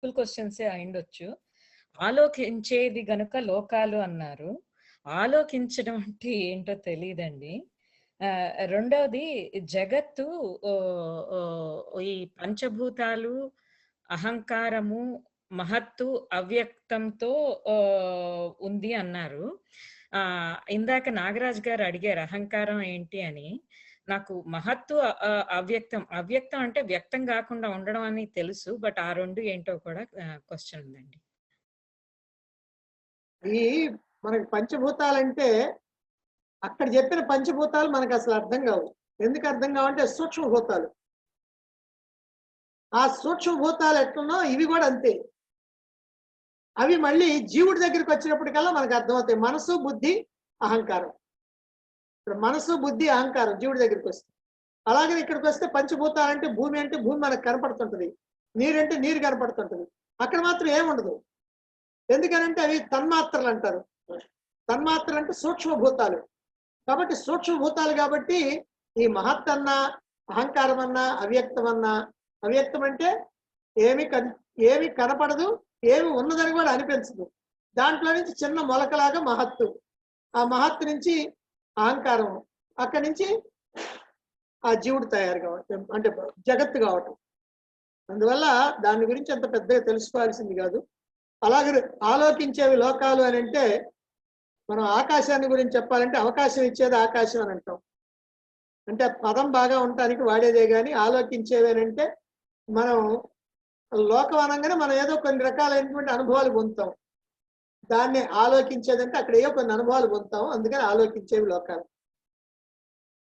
Simple క్వశ్చన్సే అయిండొచ్చు. ఆలోకించేది గనుక లోకాలు అన్నారు. ఆలోకించడం అంటే ఏంటో తెలీదండి. రెండవది జగత్తు ఈ పంచభూతాలు, అహంకారము, మహత్తు, అవ్యక్తంతో ఉంది అన్నారు. ఇందాక నాగరాజ్ గారు అడిగారు అహంకారం ఏంటి అని. నాకు మహత్తు, అవ్యక్తం. అవ్యక్తం అంటే వ్యక్తం కాకుండా ఉండడం అని తెలుసు. బట్ ఆ రెండు ఏంటో కూడా క్వశ్చన్ ఉందండి. ఈ మనకి పంచభూతాలంటే అక్కడ చెప్పిన పంచభూతాలు మనకు అసలు అర్థం కావు. ఎందుకు అర్థం కావంటే సూక్ష్మభూతాలు. ఆ సూక్ష్మభూతాలు ఎట్లనో ఇవి కూడా అంతే. అవి మళ్ళీ జీవుడి దగ్గరికి వచ్చినప్పటికల్లా మనకు అర్థమవుతాయి. మనసు, బుద్ధి, అహంకారం. ఇప్పుడు మనసు, బుద్ధి, అహంకారం జీవుడి దగ్గరికి వస్తుంది. అలాగే ఇక్కడికి వస్తే పంచభూతాలు అంటే భూమి మనకు కనపడుతుంటది, నీరంటే నీరు కనపడుతుంటది. అక్కడ మాత్రం ఏముండదు. ఎందుకనంటే అవి తన్మాత్రలు అంటారు. తన్మాత్రలు అంటే సూక్ష్మభూతాలు. కాబట్టి సూక్ష్మభూతాలు కాబట్టి ఈ మహత్ అన్నా, అహంకారం అన్నా, అవ్యక్తం అన్నా, అవ్యక్తం అంటే ఏమి కనపడదు, ఏమి ఉన్నదని కూడా అనిపించదు. దాంట్లో నుంచి చిన్న మొలకలాగా మహత్తు, ఆ మహత్తు నుంచి అహంకారం, అక్కడి నుంచి ఆ జీవుడు తయారు కావటం, అంటే జగత్తు కావటం. అందువల్ల దాని గురించి అంత పెద్దగా తెలుసుకోవాల్సింది కాదు. అలాగే ఆలోకించేవి లోకాలు అని అంటే, మనం ఆకాశాన్ని గురించి చెప్పాలంటే అవకాశం ఇచ్చేది ఆకాశం అని అంటాం. అంటే పదం బాగా ఉండటానికి వాడేదే కానీ ఆలోకించేవి అని అంటే, మనం లోకం అనగానే మనం ఏదో కొన్ని రకాలైనటువంటి అనుభవాలు పొందుతాం. దాన్ని ఆలోకించేదంటే అక్కడ ఏదో కొన్ని అనుభవాలు పొందుతాం. అందుకని ఆలోకించేవి లోకాలు.